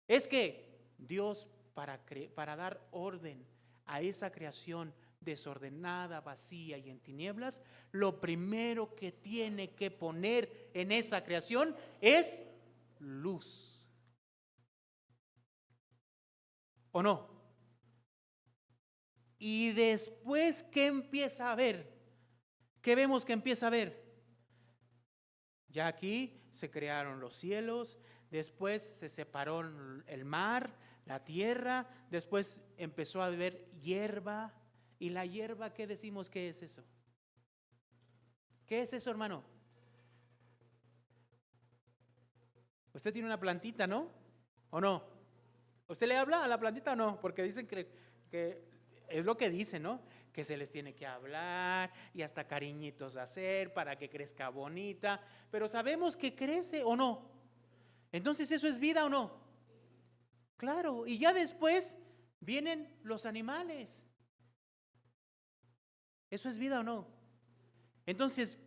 Speaker 1: es que Dios para dar orden a esa creación desordenada, vacía y en tinieblas, lo primero que tiene que poner en esa creación es luz. ¿O no? Y después, ¿qué empieza a ver? ¿Qué vemos que empieza a ver? Ya aquí se crearon los cielos, después se separó el mar, la tierra, después empezó a haber hierba. ¿Y la hierba qué decimos que es eso? ¿Qué es eso, hermano? Usted tiene una plantita, ¿no? ¿O no? ¿Usted le habla a la plantita o no? Porque dicen que es lo que dicen, ¿no? Que se les tiene que hablar y hasta cariñitos hacer para que crezca bonita. Pero sabemos que crece o no. Entonces, ¿eso es vida o no? Claro, y ya después vienen los animales. ¿Eso es vida o no? Entonces,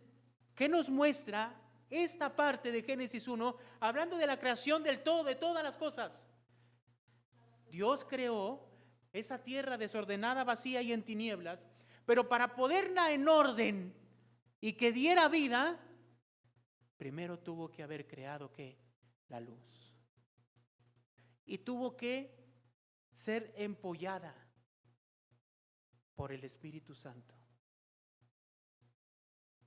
Speaker 1: ¿qué nos muestra esta parte de Génesis 1? Hablando de la creación del todo, de todas las cosas. Dios creó esa tierra desordenada, vacía y en tinieblas, pero para ponerla en orden y que diera vida, primero tuvo que haber creado ¿qué? La luz. Y tuvo que ser empollada por el Espíritu Santo.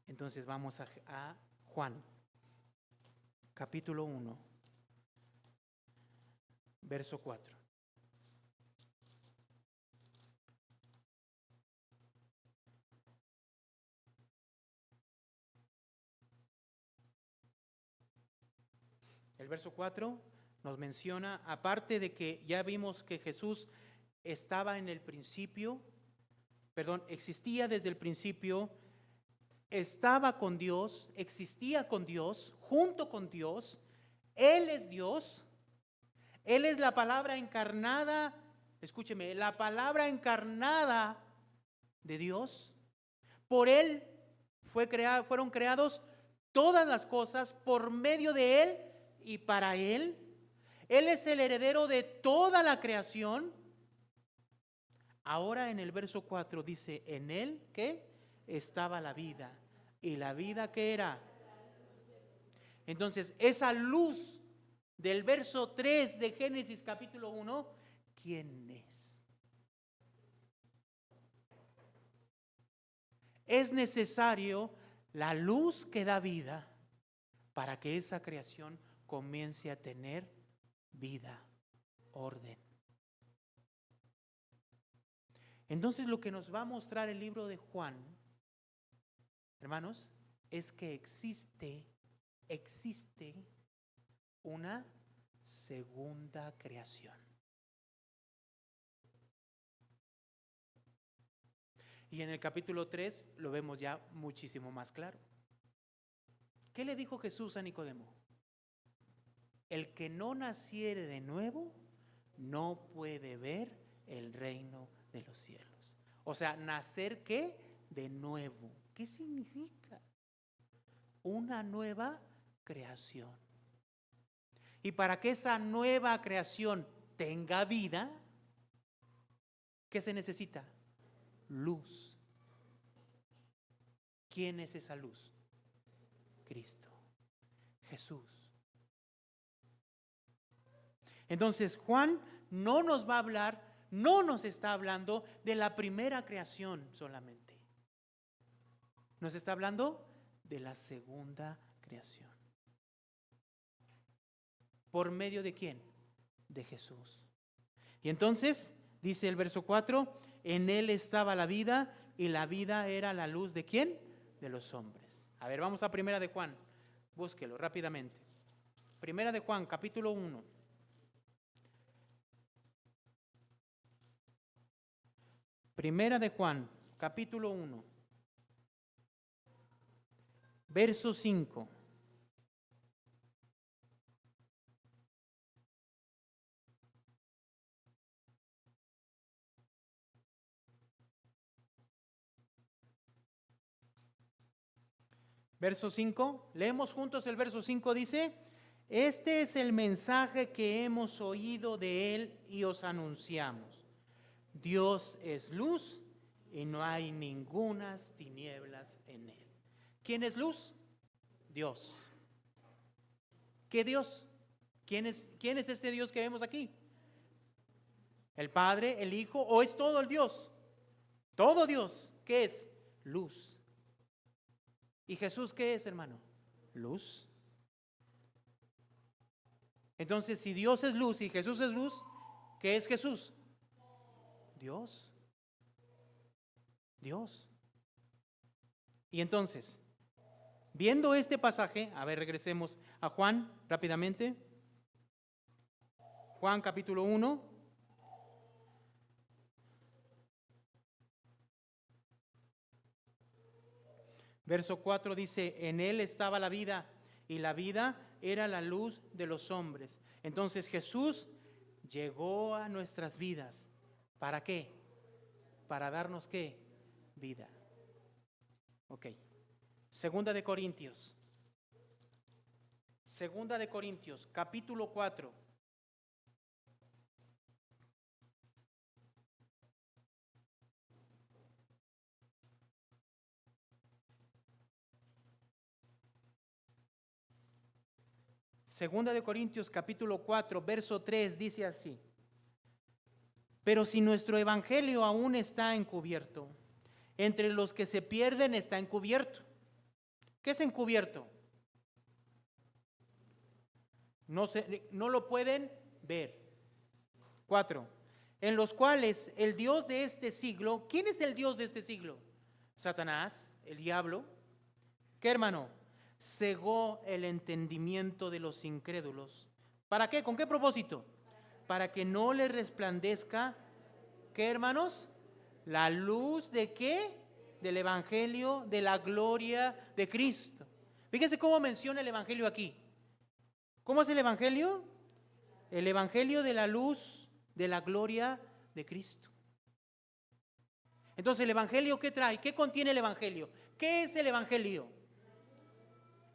Speaker 1: Entonces vamos a Juan, capítulo 1, verso 4. El verso 4 nos menciona, aparte de que ya vimos que Jesús estaba en el principio, existía desde el principio, estaba con Dios, existía con Dios, junto con Dios, Él es Dios, Él es la palabra encarnada, escúcheme, la palabra encarnada de Dios, por Él fueron creados todas las cosas, por medio de Él y para Él. Él es el heredero de toda la creación. Ahora en el verso 4 dice, en Él ¿qué? Estaba la vida. ¿Y la vida qué era? Entonces, esa luz del verso 3 de Génesis capítulo 1, ¿quién es? Es necesario la luz que da vida para que esa creación comience a tener vida, orden. Entonces lo que nos va a mostrar el libro de Juan, hermanos, es que existe una segunda creación. Y en el capítulo 3 lo vemos ya muchísimo más claro. ¿Qué le dijo Jesús a Nicodemo? El que no naciere de nuevo no puede ver el reino de los cielos. O sea, ¿nacer qué? De nuevo. ¿Qué significa? Una nueva creación. Y para que esa nueva creación tenga vida, ¿qué se necesita? Luz. ¿Quién es esa luz? Cristo, Jesús. Entonces Juan no nos va a hablar, no nos está hablando de la primera creación solamente. Nos está hablando de la segunda creación. ¿Por medio de quién? De Jesús. Y entonces dice el verso 4, en él estaba la vida y la vida era la luz ¿de quién? De los hombres. A ver, vamos a Primera de Juan, búsquelo rápidamente. Primera de Juan, capítulo 1. Primera de Juan, capítulo 1, verso 5. Verso 5, leemos juntos el verso 5, dice, este es el mensaje que hemos oído de él y os anunciamos. Dios es luz y no hay ningunas tinieblas en él. ¿Quién es luz? Dios. ¿Qué Dios? ¿Quién es este Dios que vemos aquí? ¿El Padre, el Hijo o es todo el Dios? Todo Dios. ¿Qué es? Luz. ¿Y Jesús qué es, hermano? Luz. Entonces, si Dios es luz y Jesús es luz, ¿qué es Jesús? Dios. Dios. Y entonces, viendo este pasaje, a ver, regresemos a Juan rápidamente. Juan capítulo 1. Verso 4 dice, en él estaba la vida y la vida era la luz de los hombres. Entonces Jesús llegó a nuestras vidas. ¿Para qué? Para darnos ¿qué? Vida. Ok. Segunda de Corintios. Segunda de Corintios, capítulo 4. Segunda de Corintios, capítulo 4, verso 3, dice así. Pero si nuestro evangelio aún está encubierto, entre los que se pierden está encubierto. ¿Qué es encubierto? No lo pueden ver. 4. En los cuales el Dios de este siglo, ¿quién es el Dios de este siglo? Satanás, el diablo. ¿Qué, hermano? Cegó el entendimiento de los incrédulos. ¿Para qué? ¿Con qué propósito? Para que no les resplandezca, ¿qué, hermanos? La luz de qué? Del evangelio de la gloria de Cristo. Fíjense cómo menciona el evangelio aquí. ¿Cómo es el evangelio? El evangelio de la luz de la gloria de Cristo. Entonces, ¿el evangelio qué trae? ¿Qué contiene el evangelio? ¿Qué es el evangelio?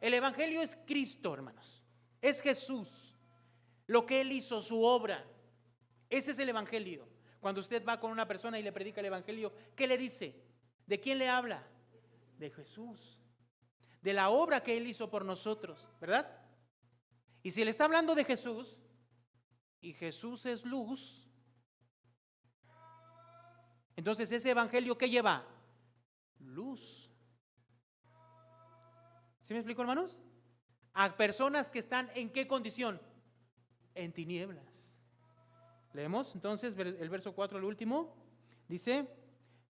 Speaker 1: El evangelio es Cristo, hermanos. Es Jesús. Lo que Él hizo, su obra. Ese es el evangelio. Cuando usted va con una persona y le predica el evangelio, ¿qué le dice? ¿De quién le habla? De Jesús. De la obra que Él hizo por nosotros, ¿verdad? Y si le está hablando de Jesús, y Jesús es luz, entonces ese evangelio ¿qué lleva? Luz. ¿Sí me explico, hermanos? A personas que están ¿en qué condición? En tinieblas. Leemos entonces el verso 4 al último. Dice,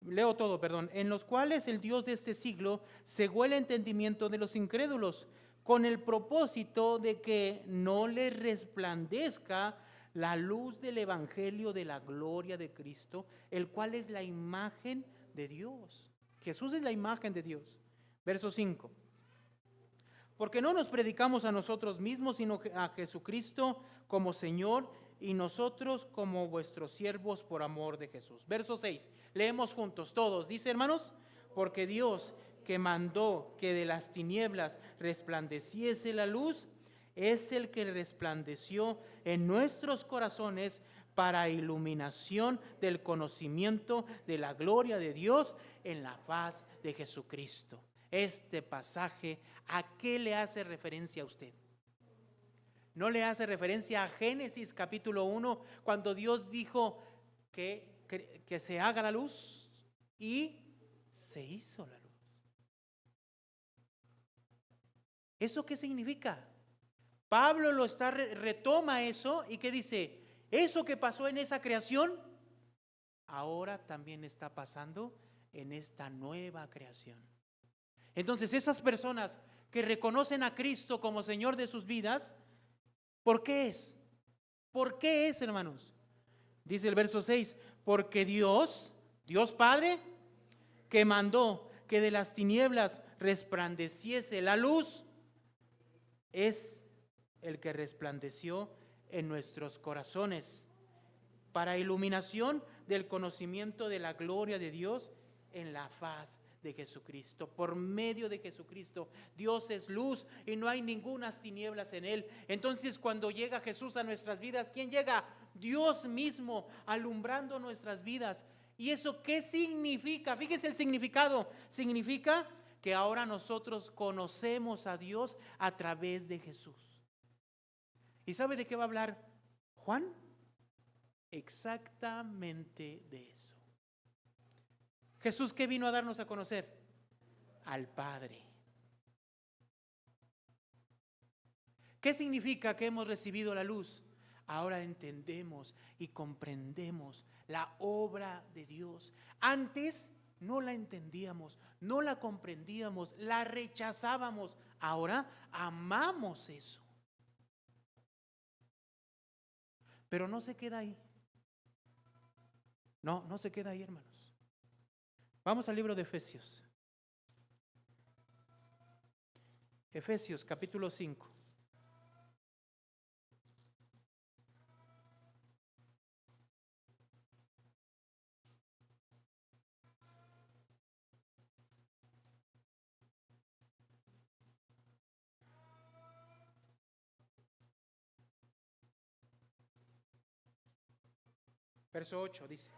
Speaker 1: leo todo, perdón. En los cuales el Dios de este siglo cegó el entendimiento de los incrédulos con el propósito de que no les resplandezca la luz del evangelio de la gloria de Cristo, el cual es la imagen de Dios. Jesús es la imagen de Dios. Verso 5. Porque no nos predicamos a nosotros mismos, sino a Jesucristo como Señor y nosotros como vuestros siervos por amor de Jesús. Verso 6, leemos juntos todos. Dice, hermanos, porque Dios que mandó que de las tinieblas resplandeciese la luz, es el que resplandeció en nuestros corazones para iluminación del conocimiento de la gloria de Dios en la faz de Jesucristo. Este pasaje, ¿a qué le hace referencia a usted? ¿No le hace referencia a Génesis capítulo 1, cuando Dios dijo que se haga la luz y se hizo la luz? ¿Eso qué significa? Pablo retoma eso y que dice, eso que pasó en esa creación, ahora también está pasando en esta nueva creación. Entonces esas personas que reconocen a Cristo como Señor de sus vidas, ¿por qué es? ¿Por qué es, hermanos? Dice el verso 6, porque Dios Padre, que mandó que de las tinieblas resplandeciese la luz, es el que resplandeció en nuestros corazones para iluminación del conocimiento de la gloria de Dios en la faz de Jesucristo. Por medio de Jesucristo, Dios es luz y no hay ningunas tinieblas en él. Entonces, cuando llega Jesús a nuestras vidas, ¿quién llega? Dios mismo alumbrando nuestras vidas. ¿Y eso qué significa? Fíjese el significado. Significa que ahora nosotros conocemos a Dios a través de Jesús. ¿Y sabe de qué va a hablar Juan? Exactamente de eso. Jesús, ¿qué vino a darnos a conocer? Al Padre. ¿Qué significa que hemos recibido la luz? Ahora entendemos y comprendemos la obra de Dios. Antes no la entendíamos, no la comprendíamos, la rechazábamos. Ahora amamos eso. Pero no se queda ahí. No se queda ahí, hermanos. Vamos al libro de Efesios. Efesios capítulo 5. Verso 8 dice.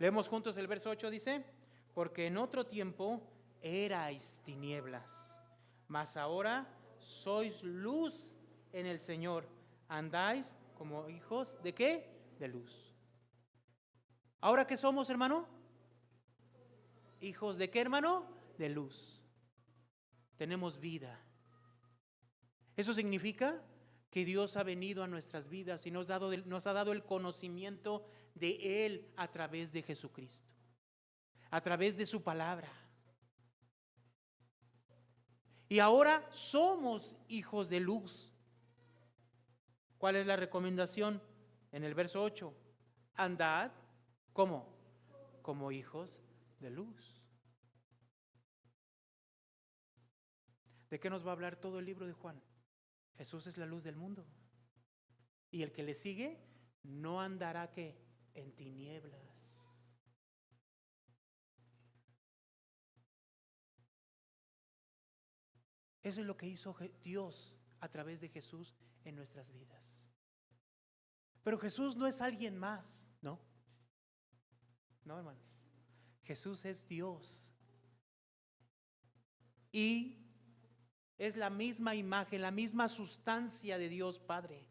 Speaker 1: Leemos juntos el verso 8, dice, porque en otro tiempo erais tinieblas, mas ahora sois luz en el Señor. Andáis como hijos ¿de qué? De luz. ¿Ahora qué somos, hermano? ¿Hijos de qué, hermano? De luz. Tenemos vida. Eso significa que Dios ha venido a nuestras vidas y nos ha dado el conocimiento de Él a través de Jesucristo, a través de su palabra. Y ahora somos hijos de luz. ¿Cuál es la recomendación? En el verso 8, andad, ¿cómo? Como hijos de luz. ¿De qué nos va a hablar todo el libro de Juan? Jesús es la luz del mundo. Y el que le sigue no andará ¿qué? En tinieblas. Eso es lo que hizo Dios a través de Jesús en nuestras vidas. Pero Jesús no es alguien más, ¿no? No, hermanos. Jesús es Dios. Y es la misma imagen, la misma sustancia de Dios Padre.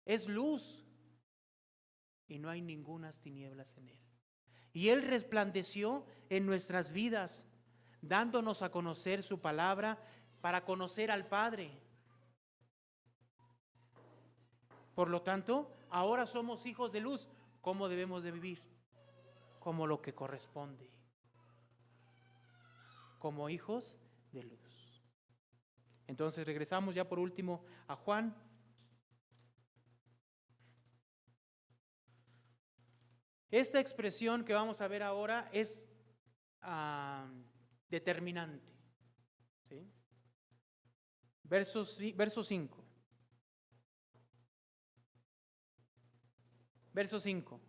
Speaker 1: Es luz y no hay ningunas tinieblas en él. Y Él resplandeció en nuestras vidas, dándonos a conocer su palabra para conocer al Padre. Por lo tanto, ahora somos hijos de luz. ¿Cómo debemos de vivir? Como lo que corresponde. Como hijos de luz. Entonces regresamos ya por último a Juan. Esta expresión que vamos a ver ahora es determinante, ¿sí? Verso 5. Verso 5.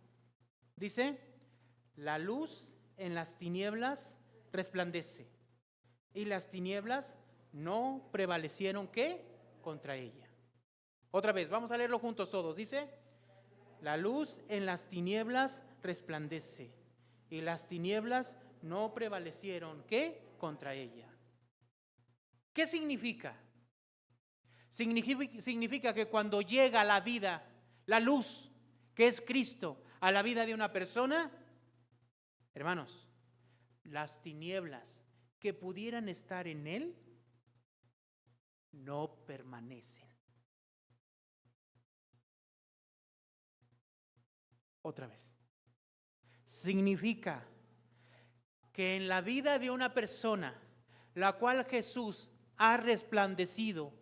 Speaker 1: Dice, la luz en las tinieblas resplandece, y las tinieblas no prevalecieron, ¿qué? Contra ella. Otra vez, vamos a leerlo juntos todos. Dice, la luz en las tinieblas resplandece, y las tinieblas no prevalecieron, ¿qué? Contra ella. ¿Qué significa? Significa que cuando llega la vida, la luz, que es Cristo, a la vida de una persona, hermanos, las tinieblas que pudieran estar en él no permanecen. Otra vez. Significa que en la vida de una persona, la cual Jesús ha resplandecido,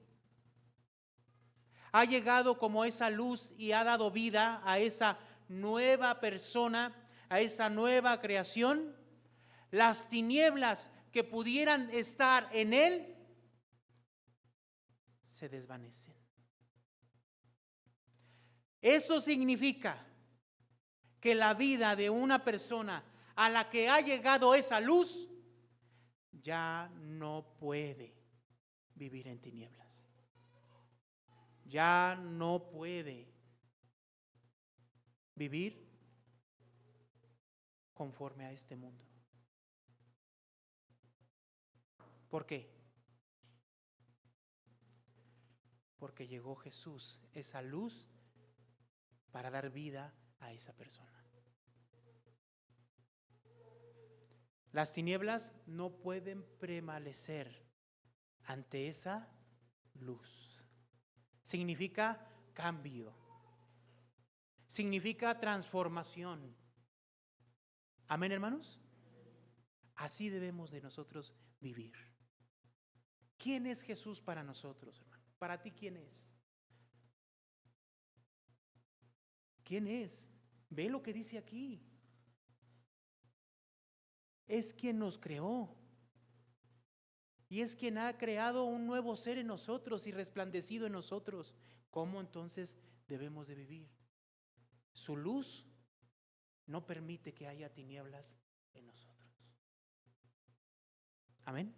Speaker 1: ha llegado como esa luz y ha dado vida a esa nueva persona, a esa nueva creación, las tinieblas que pudieran estar en él se desvanecen. Eso significa que la vida de una persona a la que ha llegado esa luz ya no puede vivir en tinieblas. Ya no puede vivir conforme a este mundo. ¿Por qué? Porque llegó Jesús, esa luz, para dar vida a esa persona. Las tinieblas no pueden prevalecer ante esa luz. Significa cambio. Significa transformación. Amén, hermanos. Así debemos de nosotros vivir. ¿Quién es Jesús para nosotros, hermano? Para ti, ¿quién es? ¿Quién es? Ve lo que dice aquí. Es quien nos creó. Y es quien ha creado un nuevo ser en nosotros y resplandecido en nosotros. ¿Cómo entonces debemos de vivir? Su luz no permite que haya tinieblas en nosotros. Amén.